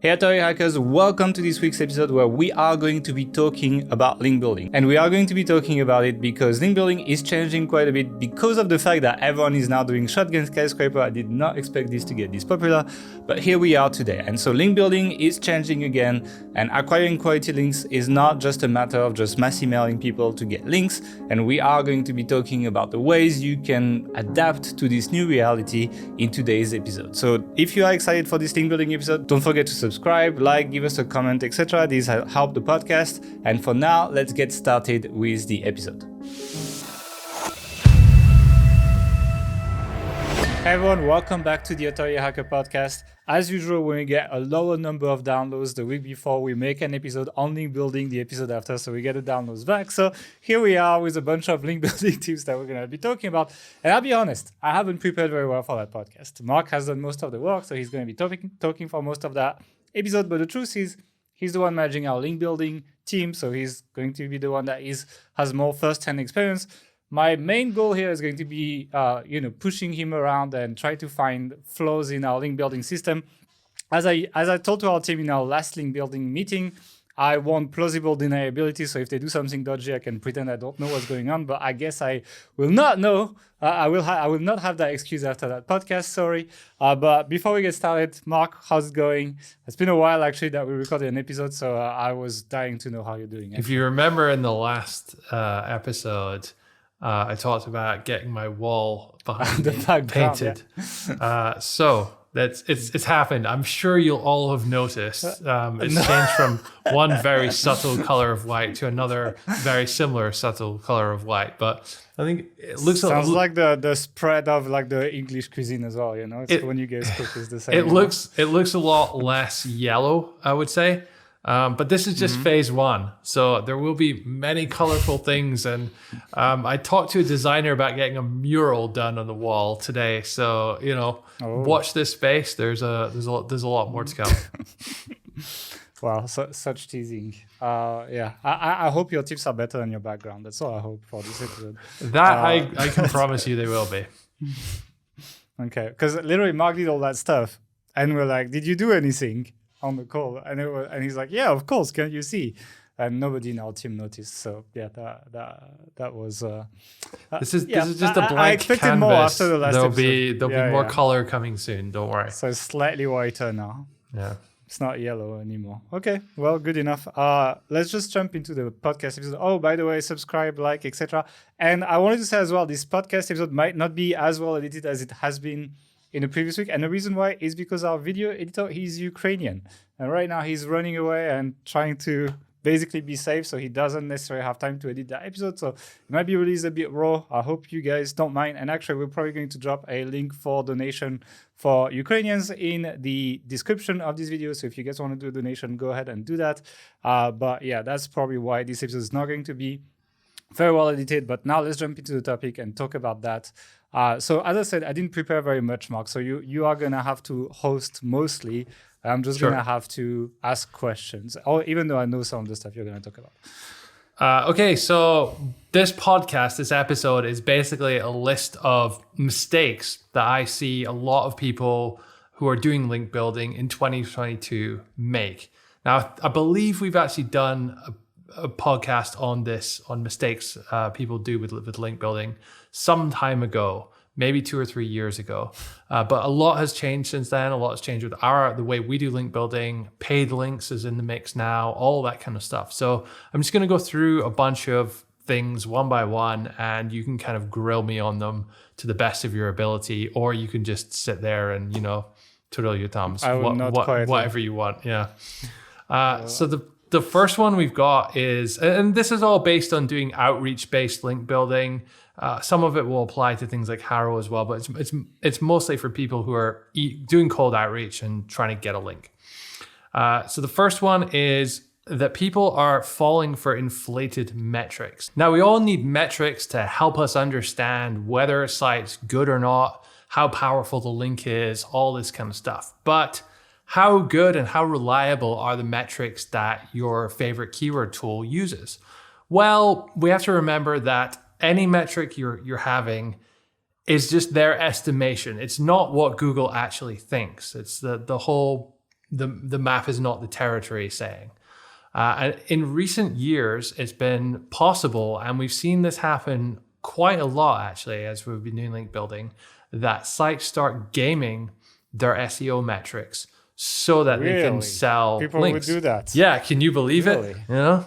Hey Authority Hackers, welcome to this week's episode where we are going to be talking about link building. And we are going to be talking about it because link building is changing quite a bit because of the fact that everyone is now doing shotgun skyscraper. I did not expect this to get this popular, but here we are today. And so link building is changing again, and acquiring quality links is not just a matter of just mass emailing people to get links. And we are going to be talking about the ways you can adapt to this new reality in today's episode. So if you are excited for this link building episode, don't forget to subscribe, like, give us a comment, etc. These help the podcast. And for now, let's get started with the episode. Hey everyone, welcome back to the Authority Hacker podcast. As usual, when we get a lower number of downloads the week before, we make an episode on link building the episode after, so we get the downloads back. So here we are with a bunch of link building tips that we're going to be talking about. And I'll be honest, I haven't prepared very well for that podcast. Mark has done most of the work, so he's going to be talking for most of that episode. But the truth is, he's the one managing our link building team, so he's going to be the one that has more first-hand experience. My main goal here is going to be, pushing him around and try to find flaws in our link building system. As I told to our team in our last link building meeting, I want plausible deniability. So if they do something dodgy, I can pretend I don't know what's going on. But I guess I will not know. I will not have that excuse after that podcast. Sorry. But before we get started, Mark, how's it going? It's been a while actually that we recorded an episode, so I was dying to know how you're doing. If you remember in the last episode, I talked about getting my wall behind the me painted. Yeah. So it's happened. I'm sure you'll all have noticed. It's changed from one very subtle color of white to another very similar subtle color of white. But I think it looks sounds like the spread of like the English cuisine as well. You know, it's when you guys cook is the same. It looks a lot less yellow, I would say. But this is just phase one. So there will be many colorful things. And I talked to a designer about getting a mural done on the wall today. So, watch this space. There's a lot more to come. Wow, such teasing. I hope your tips are better than your background. That's all I hope for this episode. That I can promise you they will be. Okay, because literally Mark did all that stuff. And we're like, did you do anything on the call? And he's like, yeah, of course, can't you see? And nobody in our team noticed. So yeah, that was this is just a blank I expected canvas. More after the last there'll episode. be more color coming soon, don't worry. So it's slightly whiter now. Yeah, it's not yellow anymore. Okay, well, good enough. Let's just jump into the podcast episode. Oh, by the way, subscribe, like, etc. And I wanted to say as well, this podcast episode might not be as well edited as it has been in the previous week. And the reason why is because our video editor, he's Ukrainian. And right now he's running away and trying to basically be safe. So he doesn't necessarily have time to edit that episode. So it might be released a bit raw. I hope you guys don't mind. And actually, we're probably going to drop a link for donation for Ukrainians in the description of this video. So if you guys want to do a donation, go ahead and do that. But yeah, that's probably why this episode is not going to be very well edited. But now let's jump into the topic and talk about that. So as I said, I didn't prepare very much, Mark. So you are going to have to host mostly. I'm just going to have to ask questions, even though I know some of the stuff you're going to talk about. Okay, so this episode is basically a list of mistakes that I see a lot of people who are doing link building in 2022 make. Now, I believe we've actually done a podcast on this, on mistakes people do with link building some time ago, maybe 2 or 3 years ago. But a lot has changed since then. A lot has changed with the way we do link building. Paid links is in the mix now, all that kind of stuff. So I'm just going to go through a bunch of things one by one, and you can kind of grill me on them to the best of your ability, or you can just sit there and, twiddle your thumbs, whatever you want. Yeah. So the first one we've got is, and this is all based on doing outreach-based link building. Some of it will apply to things like Harrow as well, but it's mostly for people who are doing cold outreach and trying to get a link. So the first one is that people are falling for inflated metrics. Now, we all need metrics to help us understand whether a site's good or not, how powerful the link is, all this kind of stuff. But how good and how reliable are the metrics that your favorite keyword tool uses? Well, we have to remember that any metric you're having is just their estimation. It's not what Google actually thinks. It's the whole the map is not the territory saying. And in recent years, it's been possible, and we've seen this happen quite a lot actually as we've been doing link building, that sites start gaming their SEO metrics so that they can sell people links. Would do that. Yeah, can you believe it? You know?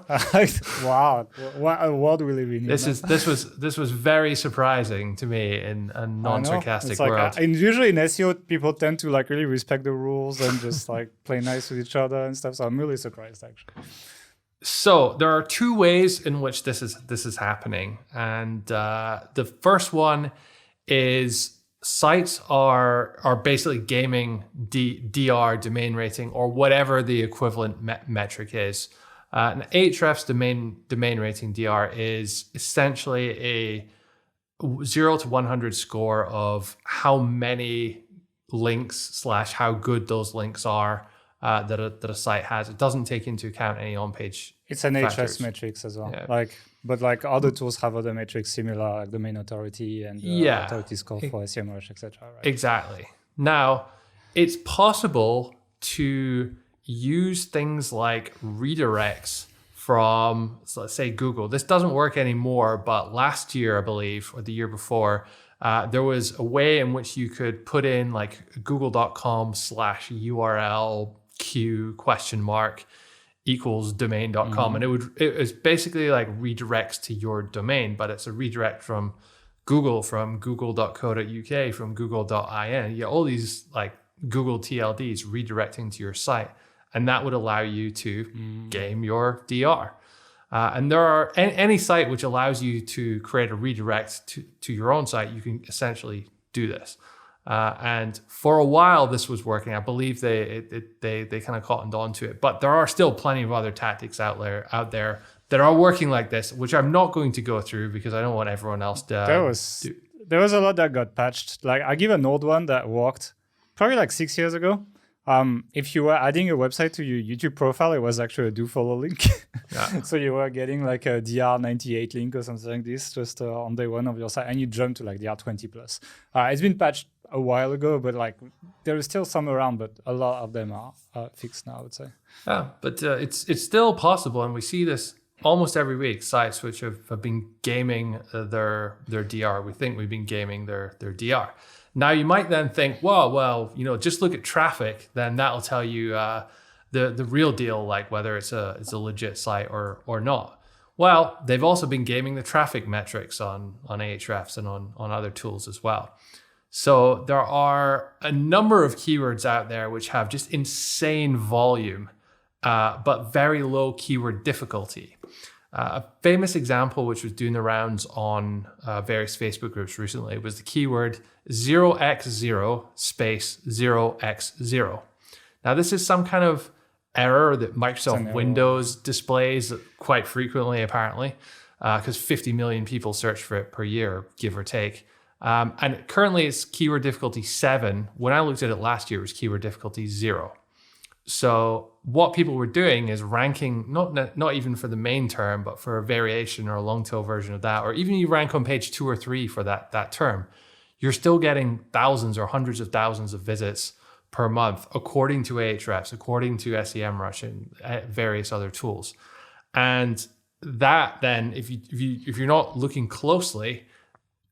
Wow, what a world we live in. This was very surprising to me in a non-sarcastic world. And usually in SEO, people tend to like really respect the rules and just like play nice with each other and stuff. So I'm really surprised actually. So there are two ways in which this is happening, and the first one is sites are basically gaming DR, domain rating, or whatever the equivalent metric is. An Ahrefs domain rating DR is essentially a 0 to 100 score of how many links / how good those links are that a site has. It doesn't take into account any on-page. It's an factors. Ahrefs metrics as well. Yeah. But other tools have other metrics similar, like domain authority and authority score for SEMrush, etc. Right? Exactly. Now, it's possible to use things like redirects from, so let's say, Google. This doesn't work anymore, but last year, I believe, or the year before, there was a way in which you could put in like google.com/URL Q ? Equals domain.com. And it was basically like redirects to your domain, but it's a redirect from Google, from google.co.uk, from google.in. You get all these like Google TLDs redirecting to your site, and that would allow you to game your DR. And there are any site which allows you to create a redirect to your own site, you can essentially do this. And for a while, this was working. I believe they kind of cottoned on to it. But there are still plenty of other tactics out there that are working like this, which I'm not going to go through because I don't want everyone else to. There was a lot that got patched. Like I give an old one that worked probably like 6 years ago. If you were adding a website to your YouTube profile, it was actually a do follow link. Yeah. So you were getting like a DR98 link or something like this just on day one of your site, and you jump to like DR20 plus. It's been patched a while ago, but like there is still some around, but a lot of them are fixed now, I would say. Yeah, but it's still possible, and we see this almost every week. Sites which have been gaming their DR. We think we've been gaming their DR. Now you might then think, well, just look at traffic. Then that'll tell you the real deal, like whether it's a legit site or not. Well, they've also been gaming the traffic metrics on Ahrefs and on other tools as well. So there are a number of keywords out there which have just insane volume, but very low keyword difficulty. A famous example which was doing the rounds on various Facebook groups recently was the keyword 0x0 space 0x0. Now this is some kind of error that Microsoft Windows displays quite frequently apparently, because 50 million people search for it per year, give or take. And currently it's keyword difficulty 7. When I looked at it last year, it was keyword difficulty 0. So what people were doing is ranking, not even for the main term, but for a variation or a long tail version of that, or even you rank on page 2 or 3 for that term, you're still getting thousands or hundreds of thousands of visits per month, according to Ahrefs, according to SEMrush and various other tools. And that then, if you're not looking closely,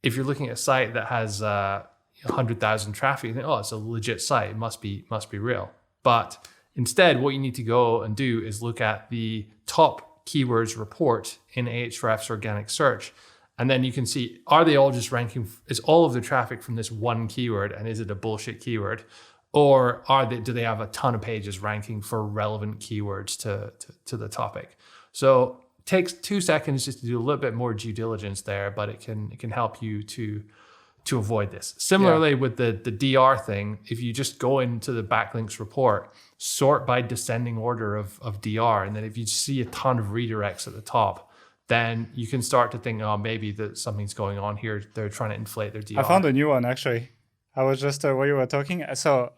if you're looking at a site that has 100,000 traffic, you think, oh, it's a legit site, it must be real. But instead, what you need to go and do is look at the top keywords report in Ahrefs organic search. And then you can see, are they all just ranking, is all of the traffic from this one keyword, and is it a bullshit keyword? Or do they have a ton of pages ranking for relevant keywords to the topic? So it takes 2 seconds just to do a little bit more due diligence there, but it can help you to avoid this. Similarly, with the DR thing, if you just go into the backlinks report, sort by descending order of DR, and then if you see a ton of redirects at the top, then you can start to think, oh, maybe that something's going on here. They're trying to inflate their DR. I found a new one actually. I was just while you were talking. So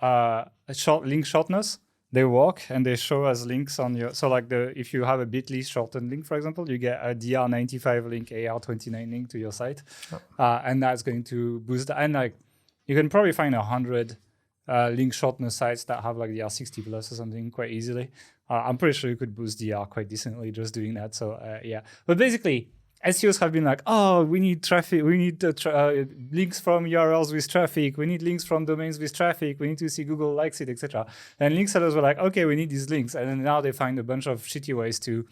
link shortness, they work and they show as links on your. So like if you have a bit.ly shortened link, for example, you get a DR95 link, AR29 link to your site, and that's going to boost. And like you can probably find 100 link shortness sites that have like DR60 plus or something quite easily. I'm pretty sure you could boost DR quite decently just doing that. So yeah, but basically SEOs have been like, oh, we need traffic, we need links from URLs with traffic, we need links from domains with traffic, we need to see Google likes it, etc. And link sellers were like, okay, we need these links, and then now they find a bunch of shitty ways to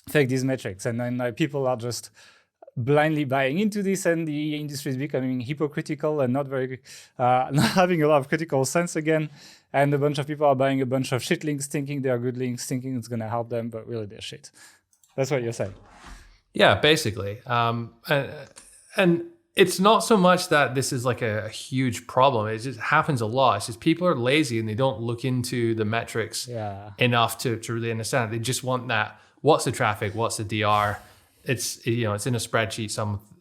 fake these metrics, and then people are just blindly buying into this, and the industry is becoming hypocritical and not having a lot of critical sense again. And a bunch of people are buying a bunch of shit links, thinking they are good links, thinking it's going to help them, but really they're shit. That's what you're saying. Yeah, basically. And it's not so much that this is like a huge problem. It just happens a lot. It's just people are lazy and they don't look into the metrics enough to really understand. They just want that. What's the traffic? What's the DR? It's it's in a spreadsheet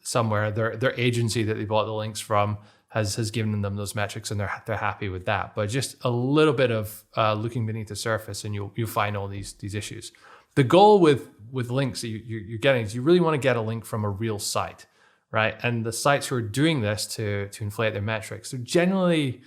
somewhere. Their agency that they bought the links from has given them those metrics, and they're happy with that. But just a little bit of looking beneath the surface, and you'll find all these issues. The goal with links that you're getting is you really want to get a link from a real site, right? And the sites who are doing this to inflate their metrics, they're generally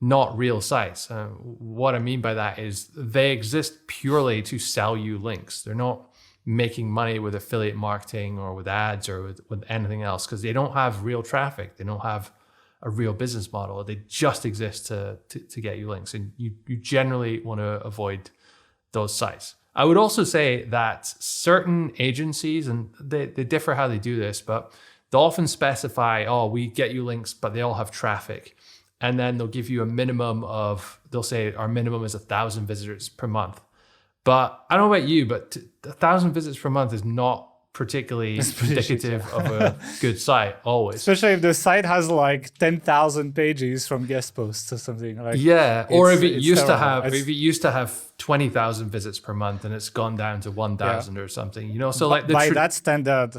not real sites. What I mean by that is they exist purely to sell you links. They're not making money with affiliate marketing or with ads or with anything else, because they don't have real traffic. They don't have a real business model. They just exist to get you links, and you generally want to avoid those sites. I would also say that certain agencies, and they differ how they do this, but they'll often specify, oh, we get you links, but they all have traffic. And then they'll give you a minimum they'll say our minimum is 1,000 visitors per month. But I don't know about you, but 1,000 visits per month is not particularly indicative of a good site always. Especially if the site has like 10,000 pages from guest posts or something. Like, or if it used to have 20,000 visits per month and it's gone down to 1,000 or something, So like by that standard,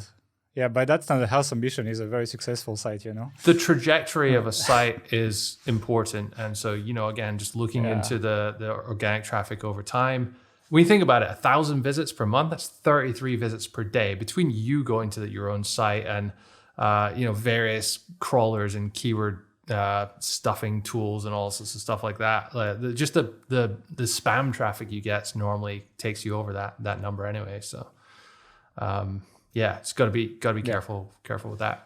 House Ambition is a very successful site, The trajectory of a site is important, and so again, just looking into the organic traffic over time. When you think about it, 1,000 visits per month, that's 33 visits per day between you going to your own site and, various crawlers and keyword stuffing tools and all sorts of stuff like that. Just the spam traffic you get normally takes you over that number anyway. So, it's got to be careful with that.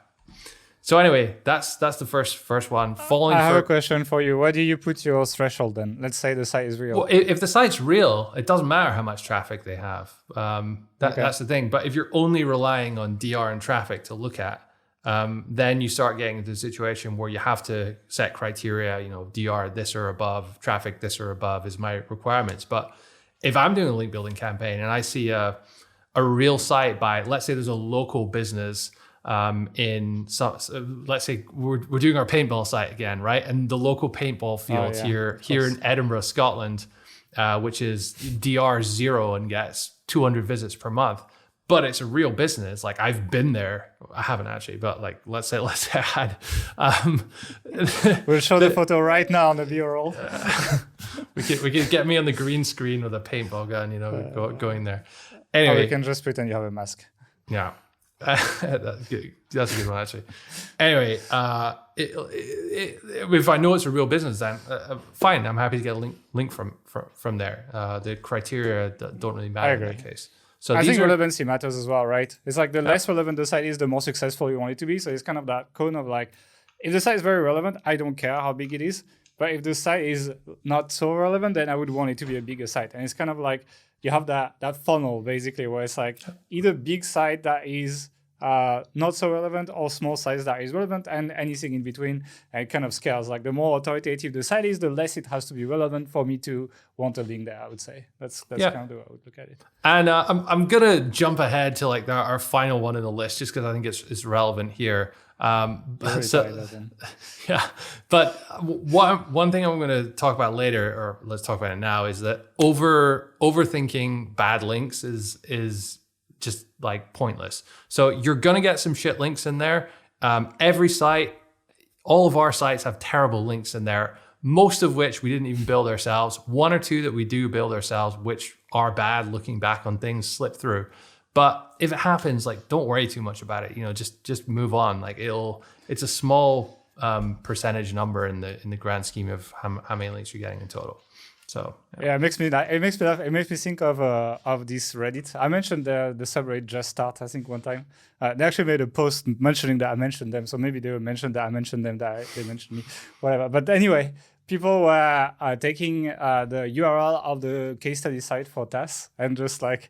So anyway, that's the first one. I have a question for you. Where do you put your threshold then? Let's say the site is real. Well, if the site's real, it doesn't matter how much traffic they have. That's the thing. But if you're only relying on DR and traffic to look at, then you start getting into a situation where you have to set criteria, DR this or above, traffic this or above is my requirements. But if I'm doing a link building campaign and I see a real site by, let's say there's a local business let's say we're doing our paintball site again, right? And the local paintball field here in Edinburgh, Scotland, which is DR 0 and gets 200 visits per month, but it's a real business. Like I've been there. I haven't actually, but like let's say I had. We'll show the photo right now on the B-roll. we could get me on the green screen with a paintball gun, going there. Anyway, or you can just pretend you have a mask. Yeah. That's a good one actually. Anyway, if I know it's a real business, then fine. I'm happy to get a link from there. The criteria don't really matter in that case. So I think relevancy matters as well, right? It's like the less relevant the site is, the more successful you want it to be. So it's kind of that cone of like, if the site is very relevant, I don't care how big it is. But if the site is not so relevant, then I would want it to be a bigger site. And it's kind of like you have that funnel basically where it's like either big site that is not so relevant or small size that is relevant, and anything in between. And it kind of scales. Like the more authoritative the site is, the less it has to be relevant for me to want a link there, I would say. That's kind of the way I would look at it. And I'm gonna jump ahead to like our final one in the list just because I think it's relevant here. But one thing I'm going to talk about later, or let's talk about it now, is that overthinking bad links is just like pointless. So you're going to get some shit links in there. Every site, all of our sites have terrible links in there, most of which we didn't even build ourselves. One or two that we do build ourselves, which are bad looking back on things, slip through. But if it happens, like, don't worry too much about it. Just move on. Like it's a small percentage number in the grand scheme of how many links you're getting in total. So yeah, it makes me laugh. It makes me think of this Reddit. I mentioned the subreddit Just Start, I think, one time. They actually made a post mentioning that I mentioned them. So maybe they will mention that I mentioned them, they mentioned me, whatever. But anyway, people were taking the URL of the case study site for tasks and just like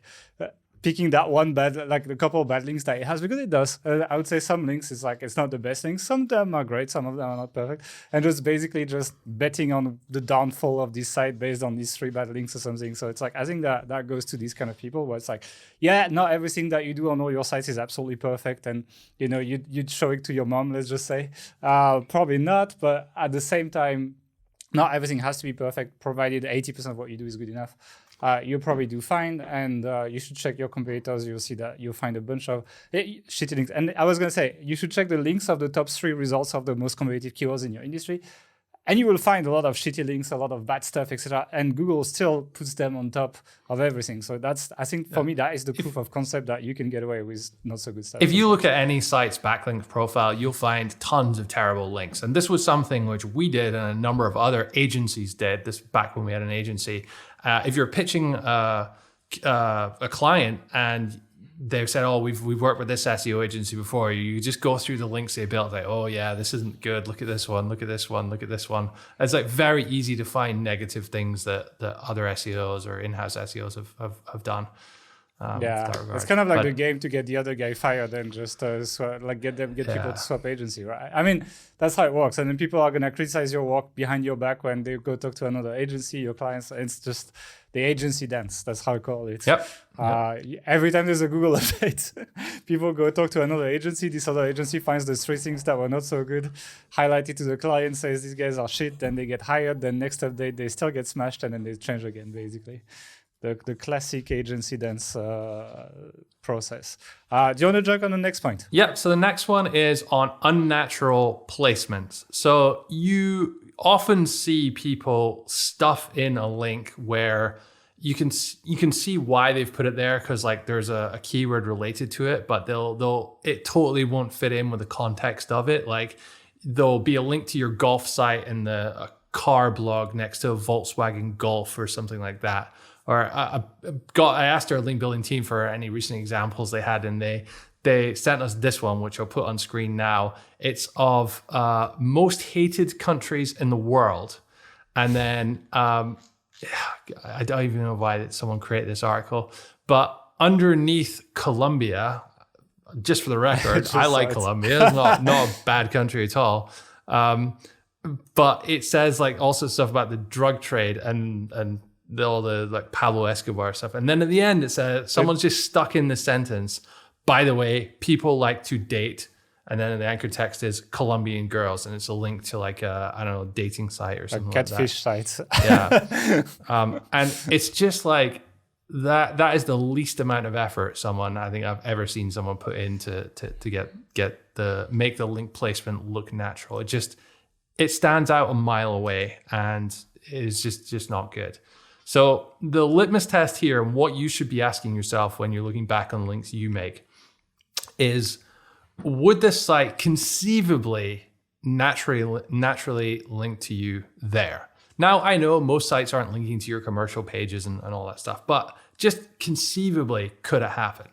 picking that one bad, like the couple of bad links that it has, because it does. I would say some links is like, it's not the best links. Some of them are great, some of them are not perfect. And just basically just betting on the downfall of this site based on these 3 bad links or something. So it's like, I think that goes to these kind of people where it's like, yeah, not everything that you do on all your sites is absolutely perfect. And, you know, you'd show it to your mom, let's just say. Probably not, but at the same time, not everything has to be perfect, provided 80% of what you do is good enough. You'll probably do fine, and you should check your competitors. You'll see that you'll find a bunch of shitty links. And I was going to say, you should check the links of the top 3 results of the most competitive keywords in your industry. And you will find a lot of shitty links, a lot of bad stuff, etc. And Google still puts them on top of everything. So that's, I think, for me, that is the proof of concept that you can get away with not so good stuff. If you look at any site's backlink profile, you'll find tons of terrible links. And this was something which we did and a number of other agencies did, this back when we had an agency. If you're pitching a client and they've said, oh, we've worked with this SEO agency before, you just go through the links they built, like, oh yeah, this isn't good, look at this one, look at this one, look at this one. It's like very easy to find negative things that other SEOs or in-house SEOs have done. Yeah, it's kind of like the game to get the other guy fired and just get people to swap agency, right? I mean, that's how it works. And then people are going to criticize your work behind your back when they go talk to another agency, your clients. It's just the agency dance. That's how I call it. Yep. Every time there's a Google update, people go talk to another agency. This other agency finds the 3 things that were not so good, highlight it to the client, says these guys are shit, then they get hired, then next update they still get smashed, and then they change again, basically. The classic agency dance process. Do you want to jump on the next point? Yeah, so the next one is on unnatural placements. So you often see people stuff in a link where you can see why they've put it there, because like there's a keyword related to it, but it totally won't fit in with the context of it. Like there'll be a link to your golf site and a car blog next to a Volkswagen Golf or something like that. Or I asked our link building team for any recent examples they had, and they sent us this one, which I'll put on screen now. It's of most hated countries in the world. And then I don't even know why someone created this article, but underneath Colombia, just for the record, I like Colombia. It's not a bad country at all. But it says like also stuff about the drug trade and all the like Pablo Escobar stuff. And then at the end, it says someone's just stuck in the sentence, by the way, people like to date. And then the anchor text is Colombian girls. And it's a link to like a, I don't know, dating site or something like that. Catfish site. Yeah. And it's just like, that is the least amount of effort I think I've ever seen someone put in to make the link placement look natural. It stands out a mile away and is just not good. So the litmus test here, and what you should be asking yourself when you're looking back on links you make, is would this site conceivably naturally link to you there? Now, I know most sites aren't linking to your commercial pages and all that stuff, but just conceivably, could it happen?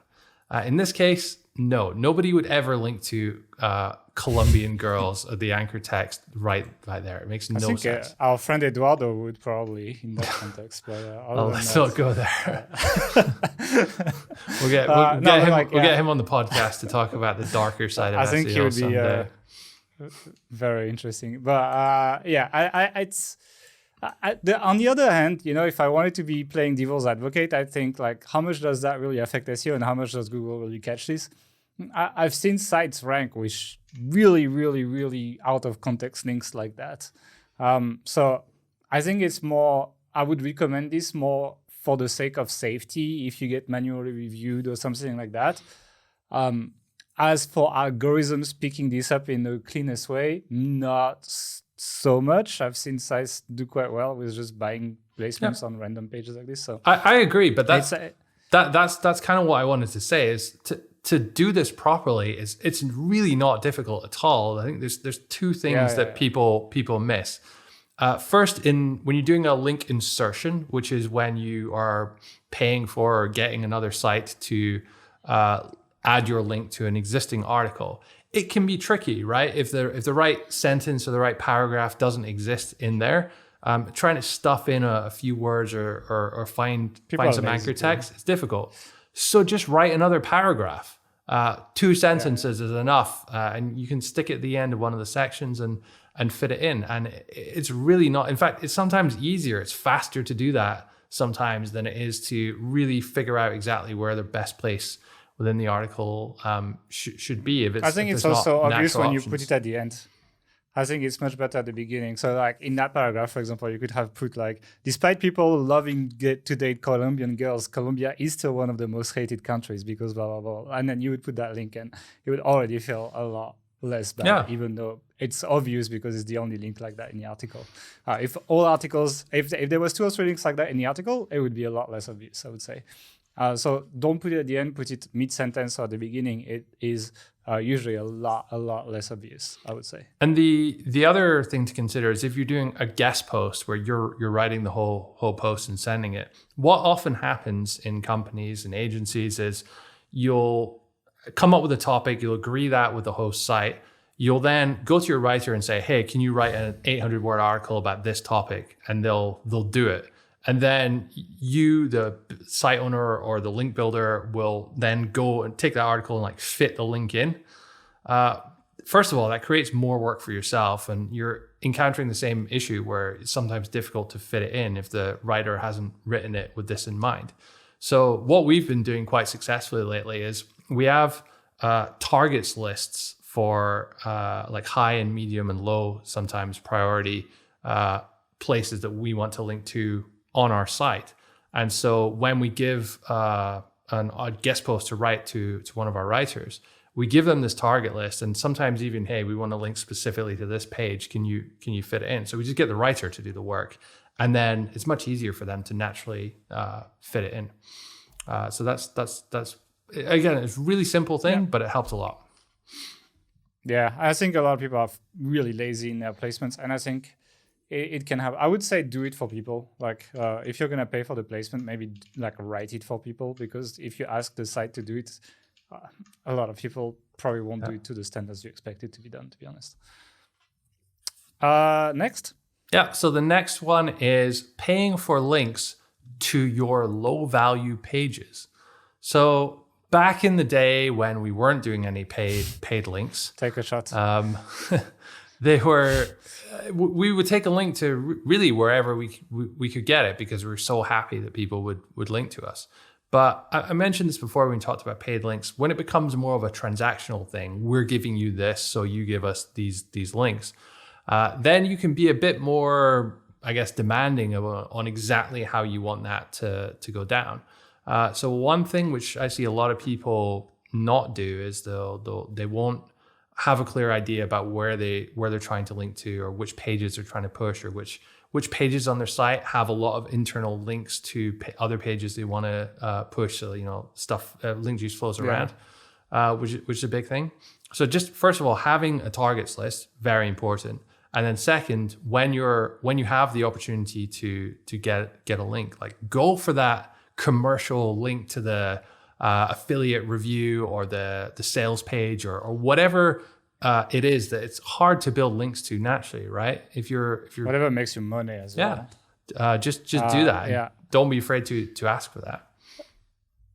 In this case, no. Nobody would ever link to Colombian girls at the anchor text right there. It makes no sense. Our friend Eduardo would probably in that context. But let's not go there. We'll get him on the podcast to talk about the darker side of SEO. I think he would be very interesting. But on the other hand, if I wanted to be playing devil's advocate, I think like how much does that really affect SEO and how much does Google really catch this? I've seen sites rank with really, really, really out of context links like that. So I think it's more, I would recommend this more for the sake of safety if you get manually reviewed or something like that. As for algorithms picking this up in the cleanest way, not so much. I've seen sites do quite well with just buying placements on random pages like this. So I agree, but that's kind of what I wanted to say is to do this properly it's really not difficult at all. I think there's two things that people miss. First, when you're doing a link insertion, which is when you are paying for or getting another site to add your link to an existing article, it can be tricky, right? If the right sentence or the right paragraph doesn't exist in there, trying to stuff in a few words or find some anchor text, it's difficult. So just write another paragraph. 2 sentences is enough, and you can stick it at the end of one of the sections and fit it in. And it's really not, in fact, it's sometimes easier, it's faster to do that sometimes than it is to really figure out exactly where the best place within the article should be. I think it's also obvious when you put it at the end. I think it's much better at the beginning. So like in that paragraph, for example, you could have put like, despite people loving to date Colombian girls, Colombia is still one of the most hated countries because blah, blah, blah. And then you would put that link and it would already feel a lot less bad, even though it's obvious because it's the only link like that in the article. If all articles, if there was 2 or 3 links like that in the article, it would be a lot less obvious, I would say. So don't put it at the end, put it mid-sentence or at the beginning. It is usually a lot less obvious, I would say. And the other thing to consider is if you're doing a guest post where you're writing the whole post and sending it, what often happens in companies and agencies is you'll come up with a topic, you'll agree that with the host site, you'll then go to your writer and say, hey, can you write an 800-word article about this topic? And they'll do it. And then you, the site owner or the link builder, will then go and take that article and like fit the link in. First of all, that creates more work for yourself, and you're encountering the same issue where it's sometimes difficult to fit it in if the writer hasn't written it with this in mind. So what we've been doing quite successfully lately is we have targets lists for like high and medium and low, sometimes priority places that we want to link to on our site. And so when we give a guest post to write to one of our writers, we give them this target list, and sometimes even, hey, we want to link specifically to this page. Can you fit it in? So we just get the writer to do the work, and then it's much easier for them to naturally fit it in. So that's again, it's a really simple thing, but it helps a lot. Yeah, I think a lot of people are really lazy in their placements, and I think it can have, I would say, do it for people. Like if you're going to pay for the placement, maybe like write it for people, because if you ask the site to do it, a lot of people probably won't do it to the standards you expect it to be done, to be honest. Next. Yeah, so the next one is paying for links to your low value pages. So back in the day when we weren't doing any paid links, take a shot. We would take a link to really wherever we could get it, because we were so happy that people would link to us. But I mentioned this before when we talked about paid links. When it becomes more of a transactional thing, we're giving you this, so you give us these links. Then you can be a bit more, I guess, demanding on exactly how you want that to go down. So one thing which I see a lot of people not do is they won't have a clear idea about where they're trying to link to, or which pages they're trying to push, or which pages on their site have a lot of internal links to other pages they want to push. So stuff, link juice flows around, which is a big thing. So just first of all, having a targets list, very important. And then second, when you have the opportunity to get a link, like go for that commercial link to the affiliate review or the sales page or whatever it is that it's hard to build links to naturally, right? If you're whatever makes you money as well. Just do that. Yeah. Don't be afraid to ask for that.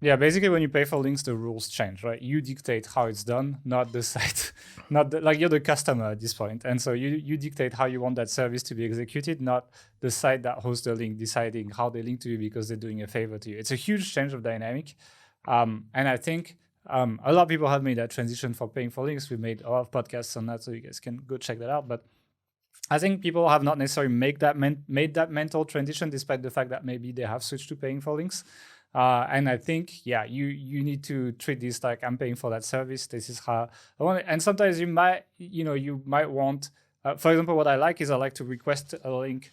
Yeah, basically when you pay for links, the rules change, right? You dictate how it's done, not the site, like you're the customer at this point. And so you dictate how you want that service to be executed, not the site that hosts the link deciding how they link to you because they're doing a favor to you. It's a huge change of dynamic. And I think a lot of people have made that transition for paying for links. We made a lot of podcasts on that, so you guys can go check that out. But I think people have not necessarily made that mental transition, despite the fact that maybe they have switched to paying for links. And I think, you need to treat this like I'm paying for that service. This is how I want it. And sometimes you might want, for example, what I like is I like to request a link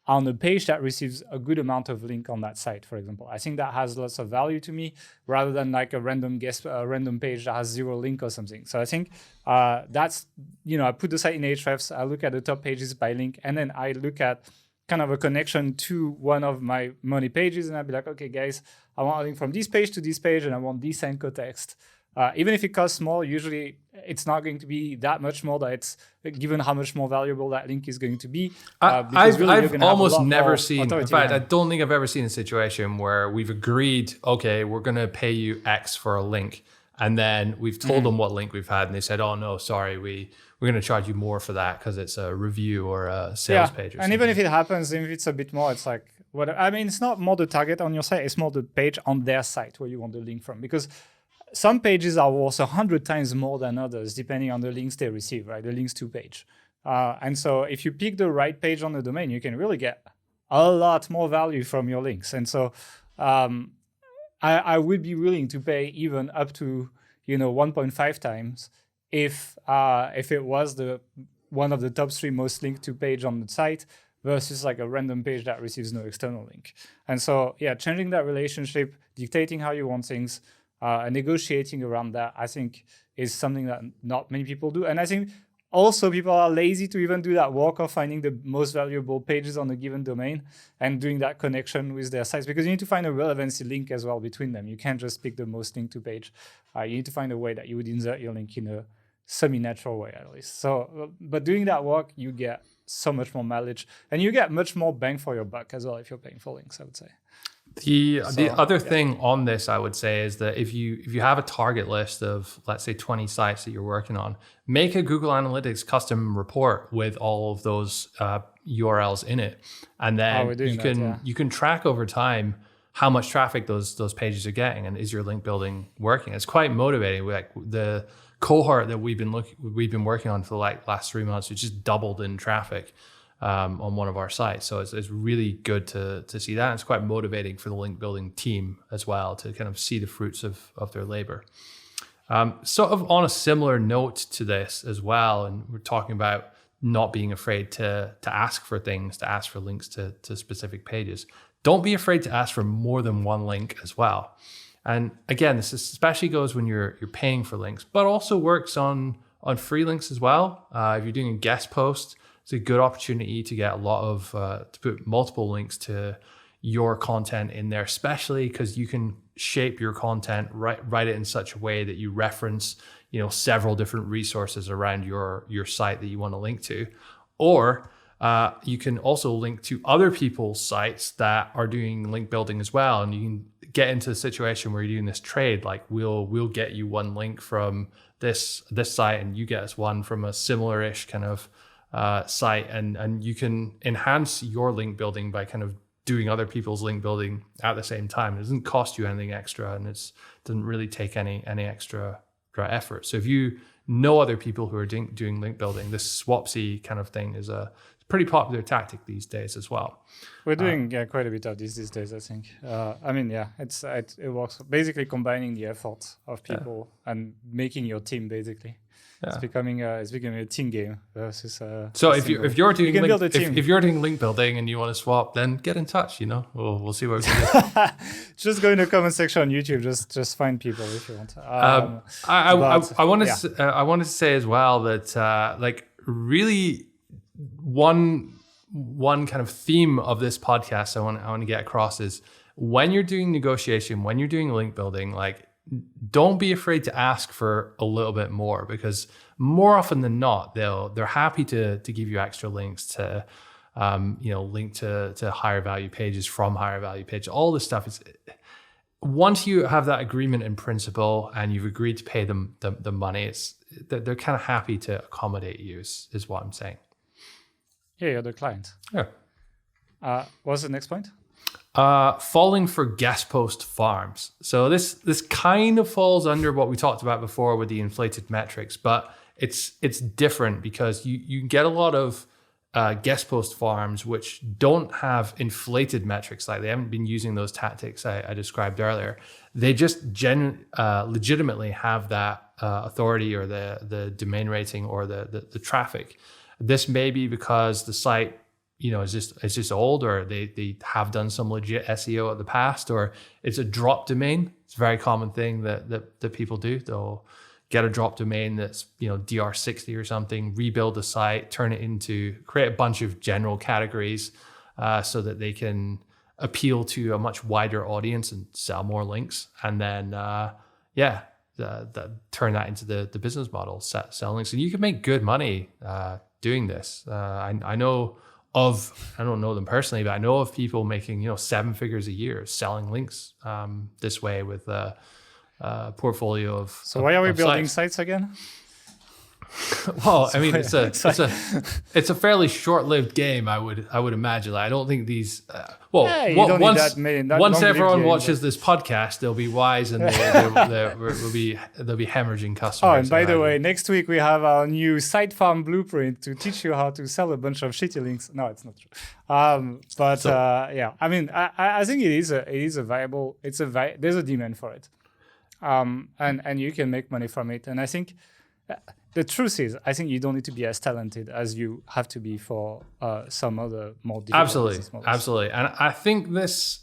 on a page that receives a good amount of link on that site, for example. I think that has lots of value to me rather than like a random random page that has 0 link or something. So I think that's, I put the site in Ahrefs, I look at the top pages by link, and then I look at kind of a connection to one of my money pages, and I'd be like, okay, guys, I want a link from this page to this page, and I want this anchor text. Even if it costs more, usually it's not going to be that much more, that it's given how much more valuable that link is going to be. I've almost never seen, in fact, I don't think I've ever seen a situation where we've agreed, okay, we're going to pay you X for a link. And then we've told them what link we've had, and they said, oh, no, sorry, we're going to charge you more for that because it's a review or a sales page. Or and even if it happens, if it's a bit more, it's like, it's not more the target on your site, it's more the page on their site where you want the link from. Because some pages are worth 100 times more than others, depending on the links they receive, right? The links to page. And so if you pick the right page on the domain, you can really get a lot more value from your links. And so I would be willing to pay even up to 1.5 times if it was one of the top 3 most linked to page on the site versus like a random page that receives no external link. And so changing that relationship, dictating how you want things, and negotiating around that, I think, is something that not many people do. And I think also people are lazy to even do that work of finding the most valuable pages on a given domain and doing that connection with their sites, because you need to find a relevancy link as well between them. You can't just pick the most linked to page. You need to find a way that you would insert your link in a semi-natural way, at least. So, but doing that work, you get so much more mileage, and you get much more bang for your buck as well if you're paying for links, I would say. The other thing on this, I would say, is that if you have a target list of, let's say, 20 sites that you're working on, make a Google Analytics custom report with all of those URLs in it, and then you can track over time how much traffic those pages are getting, and is your link building working? It's quite motivating. Like the cohort that we've been working on for the last 3 months, it's just doubled in traffic. On one of our sites. So it's really good to see that. And it's quite motivating for the link building team as well to kind of see the fruits of their labor. Sort of on a similar note to this as well, and we're talking about not being afraid to ask for things, to ask for links to specific pages. Don't be afraid to ask for more than one link as well. And again, this especially goes when you're paying for links, but also works on free links as well. If you're doing a guest post, it's a good opportunity to get a lot of, to put multiple links to your content in there, especially because you can shape your content, write it in such a way that you reference, several different resources around your site that you want to link to. Or you can also link to other people's sites that are doing link building as well. And you can get into a situation where you're doing this trade, like we'll get you one link from this site and you get us one from a similar-ish kind of site, and you can enhance your link building by kind of doing other people's link building at the same time. It doesn't cost you anything extra, and it doesn't really take any extra effort. So if you know other people who are doing link building, this swapsy kind of thing is a pretty popular tactic these days as well. We're doing quite a bit of this these days, I think. It works basically combining the efforts of people and making your team basically. Yeah. It's becoming a team game versus. So if you're doing link building and you want to swap, then get in touch. We'll see what we can do. Just go in the comment section on YouTube. Just find people if you want. I wanted to say as well that really one kind of theme of this podcast I want to get across is when you're doing negotiation, when you're doing link building, don't be afraid to ask for a little bit more, because more often than not, they're happy to give you extra links to, link to higher value pages from higher value pages. All this stuff is, once you have that agreement in principle and you've agreed to pay them the money, they're kind of happy to accommodate you is what I'm saying. Yeah, you're the client. Yeah. What's the next point? Falling for guest post farms. So this kind of falls under what we talked about before with the inflated metrics, but it's different because you get a lot of guest post farms which don't have inflated metrics. They haven't been using those tactics I described earlier. They just legitimately have that authority or the domain rating or the traffic. This may be because the site it's just old, or they have done some legit SEO at the past, or it's a drop domain. It's a very common thing that people do. They'll get a drop domain that's DR60 or something, rebuild the site, create a bunch of general categories so that they can appeal to a much wider audience and sell more links. And then turn that into the business model, sell links. And you can make good money doing this. I know of, I don't know them personally, but I know of people making 7 figures a year selling links this way with a portfolio of. So why are we building sites again? Well, I mean, it's a fairly short-lived game. I would imagine. Like, I don't think these. Once everyone watches this podcast, they'll be wise and they'll be hemorrhaging customers. Oh, and by the way, next week we have our new site farm blueprint to teach you how to sell a bunch of shitty links. No, it's not true. I mean, I think it is a viable. There's a demand for it, and you can make money from it. And I think. The truth is, I think you don't need to be as talented as you have to be for some other more difficult business models. Absolutely. And I think this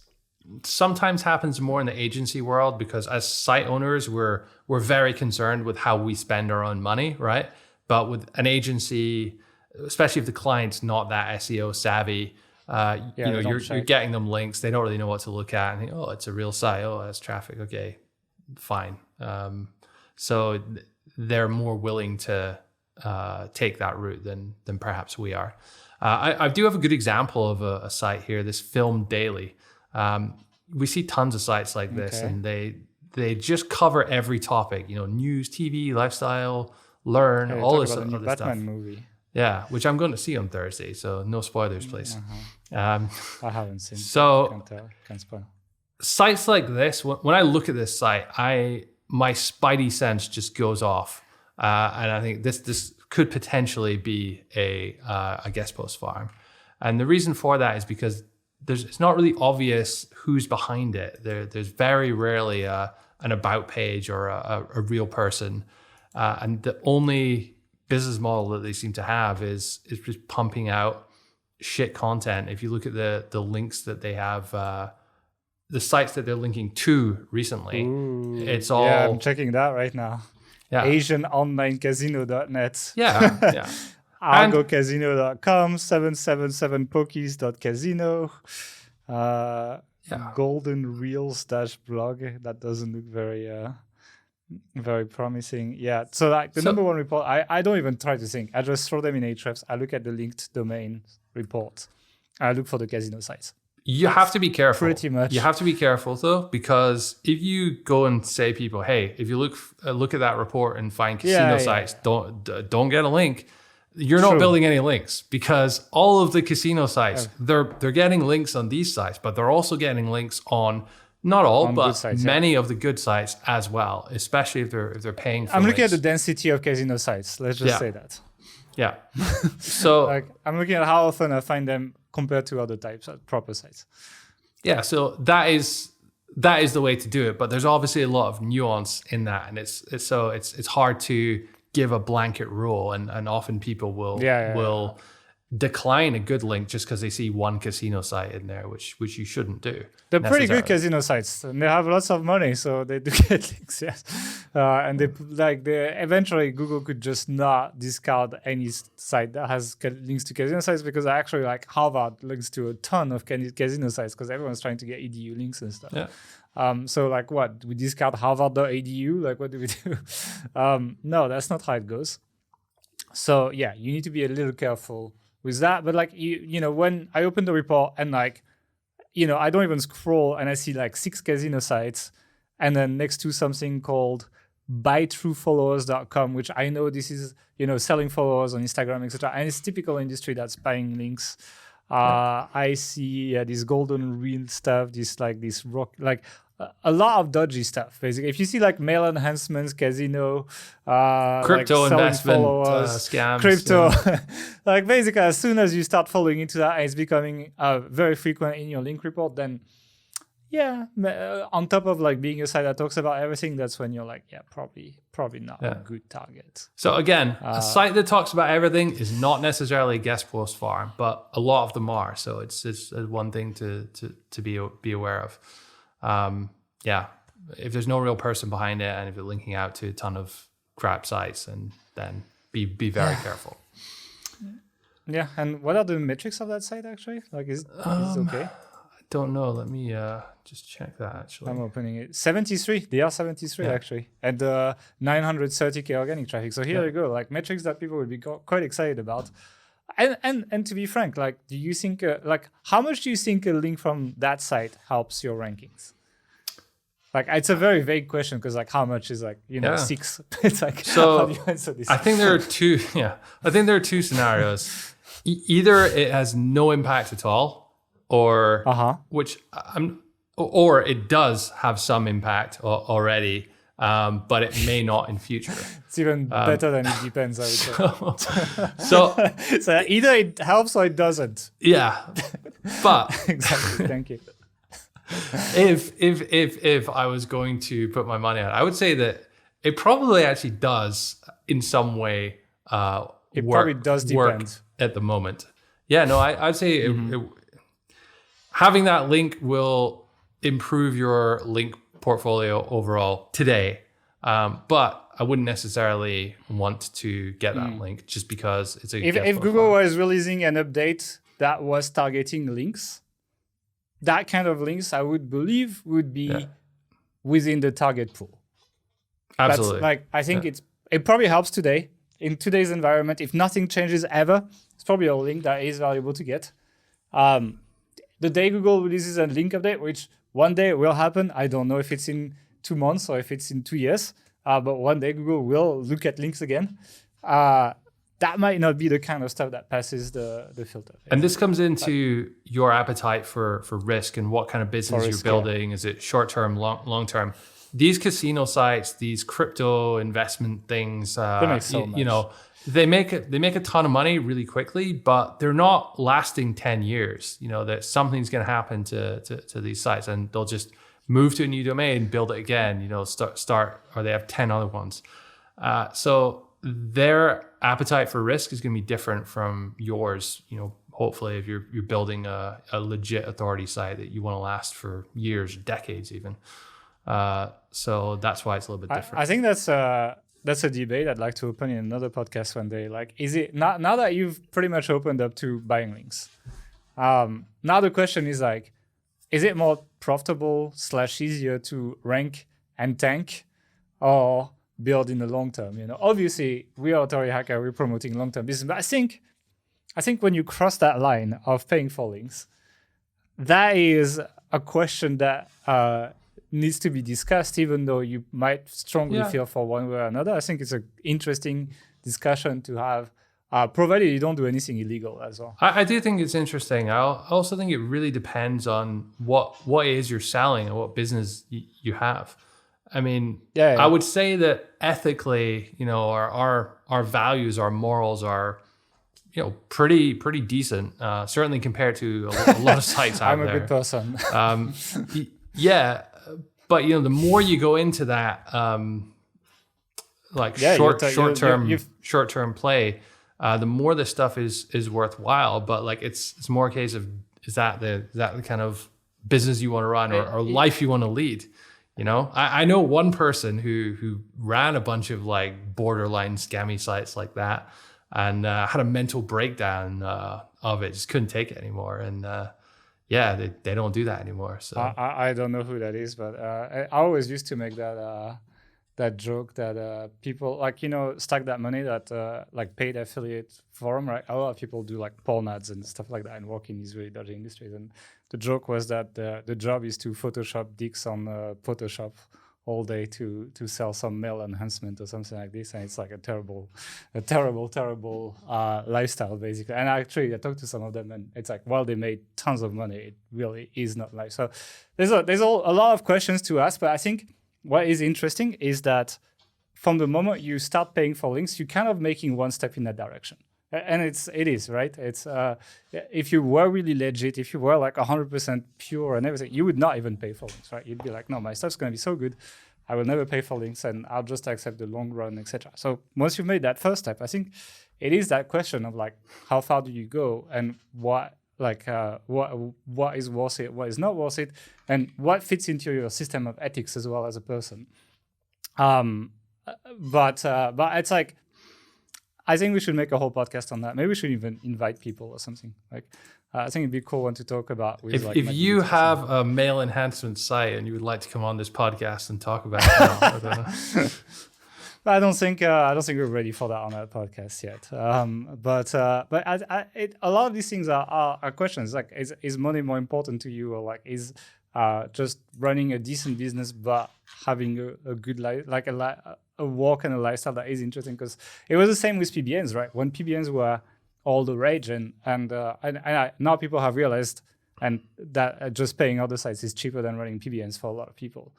sometimes happens more in the agency world because as site owners, we're very concerned with how we spend our own money, right? But with an agency, especially if the client's not that SEO savvy, you're getting them links. They don't really know what to look at and think, oh, it's a real site. Oh, that's traffic. Okay, fine. So they're more willing to take that route than perhaps we are. I do have a good example of a site here, this Film Daily. We see tons of sites like this, and they just cover every topic, news, TV, lifestyle, learn, all this other stuff. Batman movie. Yeah, which I'm going to see on Thursday, so no spoilers, please. I haven't seen. So can't spoil. Sites like this, when I look at this site, my spidey sense just goes off, and I think this could potentially be a guest post farm. And the reason for that is because it's not really obvious who's behind it. There's very rarely an about page or a real person, and the only business model that they seem to have is just pumping out shit content. If you look at the links that they have. The sites that they're linking to recently, it's all. Yeah, I'm checking that right now. Yeah. AsianOnlineCasino.net. Yeah. ArgoCasino.com, 777pokies.casino. Golden Reels-blog. That doesn't look very promising. Yeah. So like the number one report, I don't even try to think. I just throw them in Ahrefs. I look at the linked domain report. I look for the casino sites. You have to be careful. Pretty much. You have to be careful though, because if you go and say people, hey, if you look at that report and find casino sites, don't get a link. You're not building any links, because all of the casino sites, they're getting links on these sites, but they're also getting links on not all, but sites, many of the good sites as well, especially if they're paying for I'm looking links. at the density of casino sites. Let's just say that. Yeah. So I'm looking at how often I find them compared to other types of proper sites. Yeah, so that is the way to do it, but there's obviously a lot of nuance in that, and it's hard to give a blanket rule, and often people will decline a good link just because they see one casino site in there, which you shouldn't do. They're pretty good casino sites, and they have lots of money, so they do get links. Yes, and they eventually Google could just not discard any site that has links to casino sites, because actually like Harvard links to a ton of casino sites because everyone's trying to get edu links and stuff. Yeah. So like what? We discard harvard.edu? Like what do we do? No, that's not how it goes. So yeah, you need to be a little careful with that. But like you know, when I open the report and like, you know, I don't even scroll and I see like 6 casino sites, and then next to something called buytruefollowers.com, which I know this is, you know, selling followers on Instagram, etc. And it's typical industry that's buying links. I see this golden reel stuff, this rock, like a lot of dodgy stuff. Basically, if you see like mail enhancements, casino, crypto like investment scams, crypto, like basically as soon as you start following into that and it's becoming very frequent in your link report, then Yeah, on top of like being a site that talks about everything, that's when you're like, yeah, probably not a good target. So again, a site that talks about everything is not necessarily a guest post farm, but a lot of them are. So it's one thing to be aware of. If there's no real person behind it, and if you're linking out to a ton of crap sites, and then be very careful. Yeah, and what are the metrics of that site actually? Like, is it okay? Don't know. Let me just check that actually. I'm opening it. 73. They are 73 actually, and 930k organic traffic. So here you go. Like metrics that people would be quite excited about. And to be frank, like, do you think like how much do you think a link from that site helps your rankings? Like, it's a very vague question because like how much is like 6. It's like, so how do you answer this? I think there are two. Yeah, I think there are two scenarios. Either it has no impact at all. Or or it does have some impact already, but it may not in future. It's even better than it depends, I would say. So either it helps or it doesn't. Yeah, but exactly. Thank you. If I was going to put my money on it, I would say that it probably actually does in some way. It probably does depend at the moment. Yeah, no, I'd say having that link will improve your link portfolio overall today. But I wouldn't necessarily want to get that link just because it's a... If Google was releasing an update that was targeting links, that kind of links, I would believe, would be within the target pool. Absolutely. That's, like, I think it probably helps today. In today's environment, if nothing changes ever, it's probably a link that is valuable to get. The day Google releases a link update, which one day will happen, I don't know if it's in 2 months or if it's in 2 years, but one day Google will look at links again. That might not be the kind of stuff that passes the filter. And this comes into your appetite for risk and what kind of business you're building. Is it short-term, long-term? These casino sites, these crypto investment things, they make so much. They make a ton of money really quickly, but they're not lasting 10 years. That something's going to happen to these sites, and they'll just move to a new domain, build it again. Start, or they have 10 other ones. So their appetite for risk is going to be different from yours. Hopefully, if you're building a legit authority site that you want to last for years, decades, even. So that's why it's a little bit different. I think that's a debate I'd like to open in another podcast one day. Like, is it now that you've pretty much opened up to buying links? Now the question is like, is it more profitable / easier to rank and tank, or build in the long term? Obviously we are Authority Hacker, we're promoting long term business, but I think when you cross that line of paying for links, that is a question that needs to be discussed, even though you might strongly feel for one way or another. I think it's an interesting discussion to have, provided you don't do anything illegal as well. I do think it's interesting. I also think it really depends on what it is you're selling and what business you have. I mean, I would say that ethically, our values, our morals are, pretty decent. Certainly compared to a lot of sites out there. I'm a good person. But the more you go into that, short-term play, the more this stuff is worthwhile. But like it's more a case of is that the kind of business you want to run or life you want to lead? I know one person who ran a bunch of like borderline scammy sites like that, and had a mental breakdown of it. Just couldn't take it anymore, and. They don't do that anymore. So I don't know who that is, but I always used to make that joke that people like stack that money that like paid affiliate forum, right? A lot of people do like porn ads and stuff like that and work in these really dodgy industries. And the joke was that the job is to Photoshop dicks on Photoshop all day to sell some male enhancement or something like this, and it's like a terrible lifestyle basically. And actually, I talked to some of them, and it's like, while they made tons of money, it really is not life. So there's a lot of questions to ask, but I think what is interesting is that from the moment you start paying for links, you're kind of making one step in that direction. And it is right. It's if you were really legit, if you were like 100% pure and everything, you would not even pay for links, right? You'd be like, no, my stuff's gonna be so good, I will never pay for links, and I'll just accept the long run, etc. So once you've made that first step, I think it is that question of like, how far do you go, and what is worth it, what is not worth it, and what fits into your system of ethics as well as a person. But it's like, I think we should make a whole podcast on that. Maybe we should even invite people or something. Like, I think it'd be a cool one to talk about. With if you have a male enhancement site and you would like to come on this podcast and talk about it, I don't know. I don't think we're ready for that on our podcast yet. But a lot of these things are questions. Like, is money more important to you, or like is just running a decent business but having a good life, like a work and a lifestyle that is interesting? Because it was the same with PBNs, right? When PBNs were all the rage, and now people have realized and that just paying other sites is cheaper than running PBNs for a lot of people.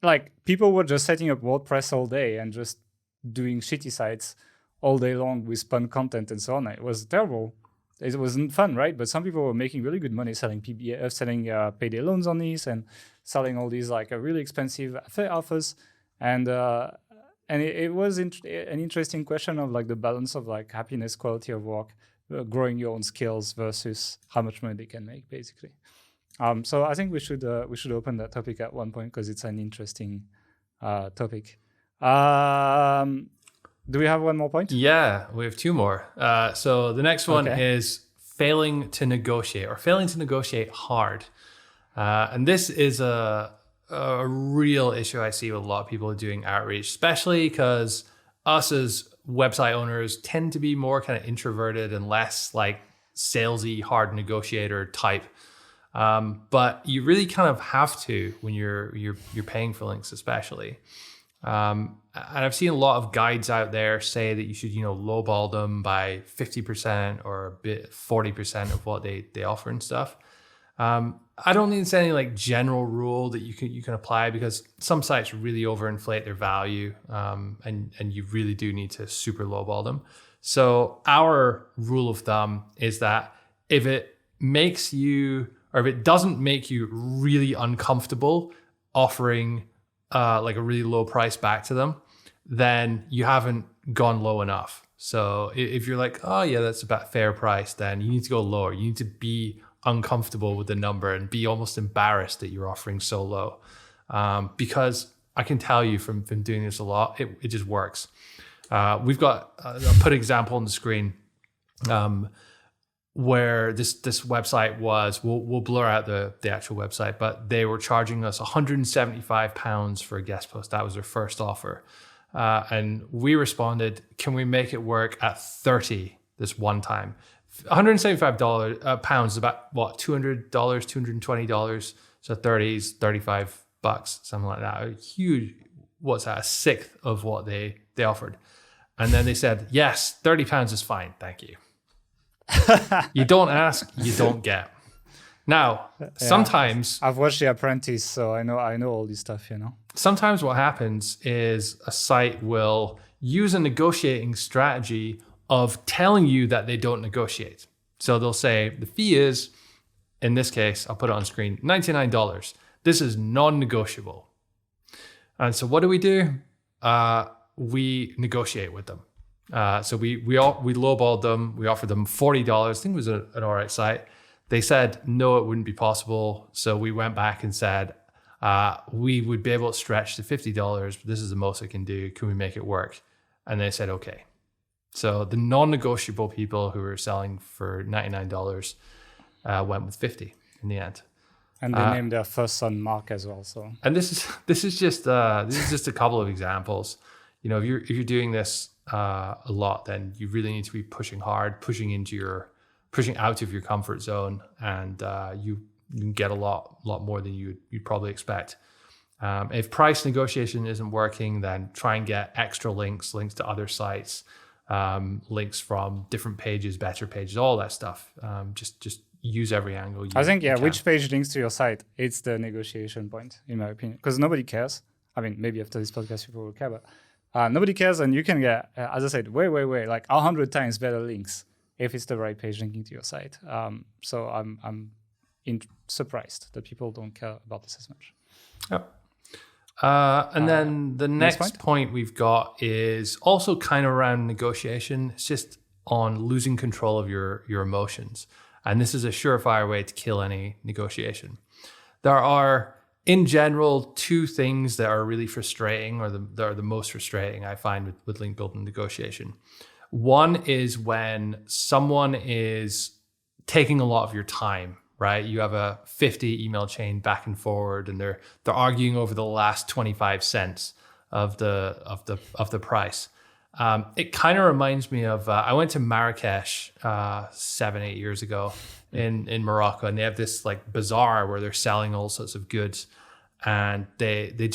Like, people were just setting up WordPress all day and just doing shitty sites all day long with spun content and so on. It was terrible. It wasn't fun, right? But some people were making really good money selling payday loans on these, and selling all these like really expensive affiliate offers. And it was an interesting question of like the balance of like happiness, quality of work, growing your own skills versus how much money they can make, basically. So I think we should open that topic at one point, because it's an interesting topic. Do we have one more point? Yeah, we have two more. So the next one is failing to negotiate hard. And this is a real issue I see with a lot of people doing outreach, especially because us as website owners tend to be more kind of introverted and less like salesy, hard negotiator type. But you really kind of have to when you're paying for links, especially. And I've seen a lot of guides out there say that you should, lowball them by 50% or a bit 40% of what they offer and stuff. I don't think it's any like general rule that you can apply, because some sites really overinflate their value, and you really do need to super lowball them. So our rule of thumb is that if it makes you, or if it doesn't make you really uncomfortable offering like a really low price back to them, then you haven't gone low enough. So if you're like, oh yeah, that's about fair price, then you need to go lower. You need to be uncomfortable with the number and be almost embarrassed that you're offering so low. Because I can tell you from doing this a lot, it just works. We've got, I'll put an example on the screen, where this website was, we'll blur out the actual website, but they were charging us £175 for a guest post. That was their first offer. And we responded, can we make it work at 30 this one time? £175 pounds is about what, $200, $220. So 30 is $35, something like that. A huge, what's that, a sixth of what they offered. And then they said, yes, £30 is fine, thank you. You don't ask, you don't get. Now, sometimes I've watched The Apprentice, so I know all this stuff, Sometimes what happens is a site will use a negotiating strategy of telling you that they don't negotiate. So they'll say the fee is, in this case, I'll put it on screen, $99. This is non-negotiable. And so what do? We negotiate with them. So we lowballed them. We offered them $40. I think it was an all right site. They said, no, it wouldn't be possible. So we went back and said, we would be able to stretch to $50, but this is the most I can do. Can we make it work? And they said, okay. So the non-negotiable people who were selling for $99 went with 50 in the end. And they named their first son Mark as well. So, and this is just a couple of examples. If you're doing this a lot, then you really need to be pushing hard, pushing out of your comfort zone, and you can get a lot more than you'd probably expect. If price negotiation isn't working, then try and get extra links to other sites, links from different pages, better pages, all that stuff. Just use every angle. I think which page links to your site? It's the negotiation point, in my opinion, because nobody cares. I mean, maybe after this podcast people will care, but nobody cares, and you can get, as I said, way, like 100 times better links if it's the right page linking to your site. So I'm surprised that people don't care about this as much. Yep. And then the next point we've got is also kind of around negotiation. It's just on losing control of your emotions. And this is a surefire way to kill any negotiation. There are, in general, two things that are really frustrating, or that are the most frustrating I find with link building negotiation. One is when someone is taking a lot of your time, right? You have a 50 email chain back and forward, and they're arguing over the last 25 cents of the price. It kind of reminds me of I went to Marrakesh 7-8 years ago in Morocco, and they have this like bazaar where they're selling all sorts of goods, and they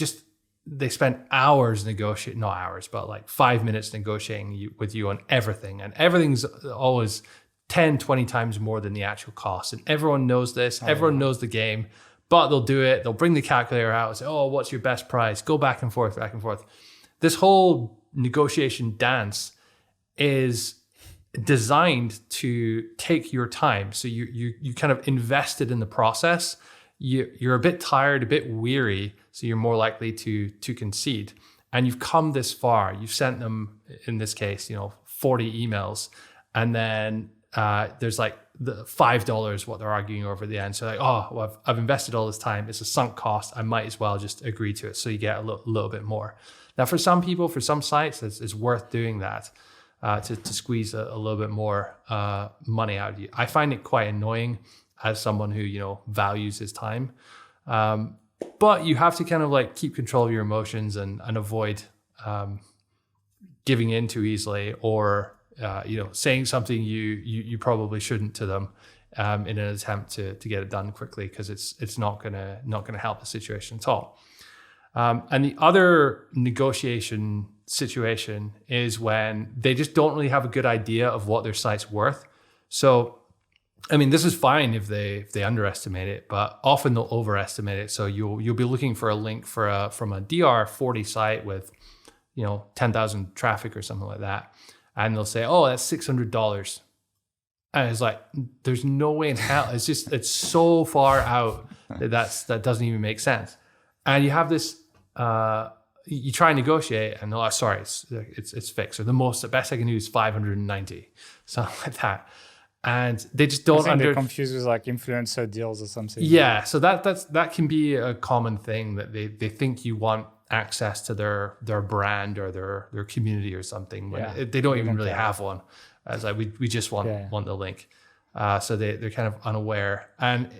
spend hours negotiating, not hours, but like 5 minutes negotiating with you on everything, and everything's always 10, 20 times more than the actual cost. And everyone knows this, everyone knows the game, but they'll do it. They'll bring the calculator out and say, oh, what's your best price? Go back and forth, back and forth. This whole negotiation dance is designed to take your time. So you kind of invested in the process. You're a bit tired, a bit weary, so you're more likely to concede. And you've come this far. You've sent them, in this case, 40 emails, and then there's like the $5 what they're arguing over at the end. So like, oh, well, I've invested all this time. It's a sunk cost. I might as well just agree to it. So you get a little bit more. Now, for some people, for some sites, it's worth doing that to squeeze a little bit more money out of you. I find it quite annoying as someone who values his time. But you have to kind of like keep control of your emotions and avoid giving in too easily, or saying something you probably shouldn't to them in an attempt to get it done quickly, because it's not gonna help the situation at all. And the other negotiation situation is when they just don't really have a good idea of what their site's worth. So, I mean, this is fine if they underestimate it, but often they'll overestimate it. So you'll be looking for a link from a DR40 site with 10,000 traffic or something like that. And they'll say, oh, that's $600. And it's like, there's no way in hell. It's so far out that doesn't even make sense. And you have this, you try and negotiate, and oh, sorry, it's fixed. Or the best I can do is 590, something like that. And they just don't they're confused with like influencer deals or something. Yeah, so that can be a common thing, that they think you want access to their brand or their community or something when they don't even really have one. As like we just want the link. So they're kind of unaware, and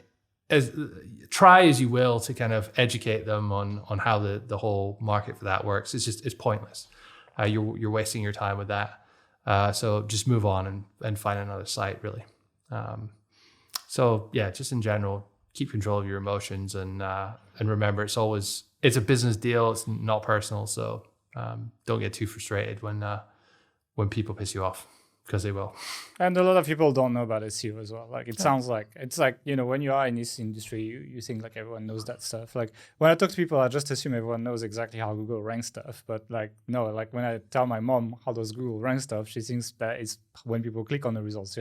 try as you will to kind of educate them on how the whole market for that works. It's pointless. You're wasting your time with that. So just move on and find another site, really. So yeah, just in general, keep control of your emotions, and remember, it's a business deal. It's not personal. So don't get too frustrated when people piss you off, because they will. And a lot of people don't know about SEO as well. Like sounds like it's like, when you are in this industry, you think like everyone knows that stuff. Like when I talk to people, I just assume everyone knows exactly how Google ranks stuff. But like, no, like when I tell my mom how does Google rank stuff, she thinks that it's when people click on the results,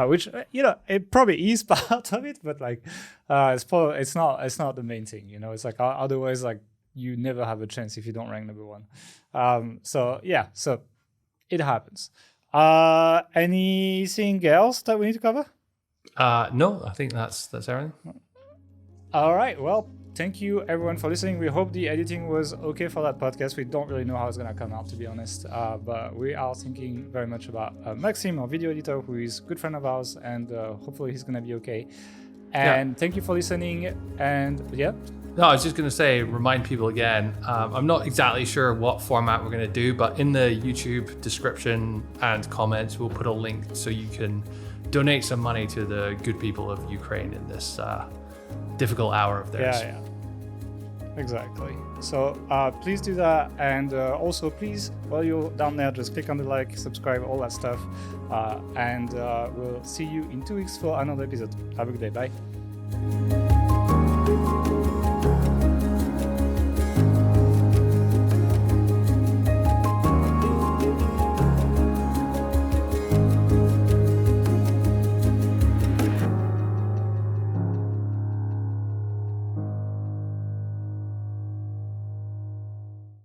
which, it probably is part of it, but like, it's not the main thing, it's like, otherwise, like you never have a chance if you don't rank number one. So it happens. Anything else that we need to cover? No, I think that's everything. All right. Well, thank you everyone for listening. We hope the editing was okay for that podcast. We don't really know how it's going to come out, to be honest. But we are thinking very much about Maxim, our video editor, who is a good friend of ours, and hopefully he's going to be okay. And thank you for listening. And No, I was just going to say, remind people again, I'm not exactly sure what format we're going to do, but in the YouTube description and comments, we'll put a link so you can donate some money to the good people of Ukraine in this difficult hour of theirs. Yeah. Exactly. So please do that. And also, please, while you're down there, just click on the like, subscribe, all that stuff. And we'll see you in 2 weeks for another episode. Have a good day. Bye.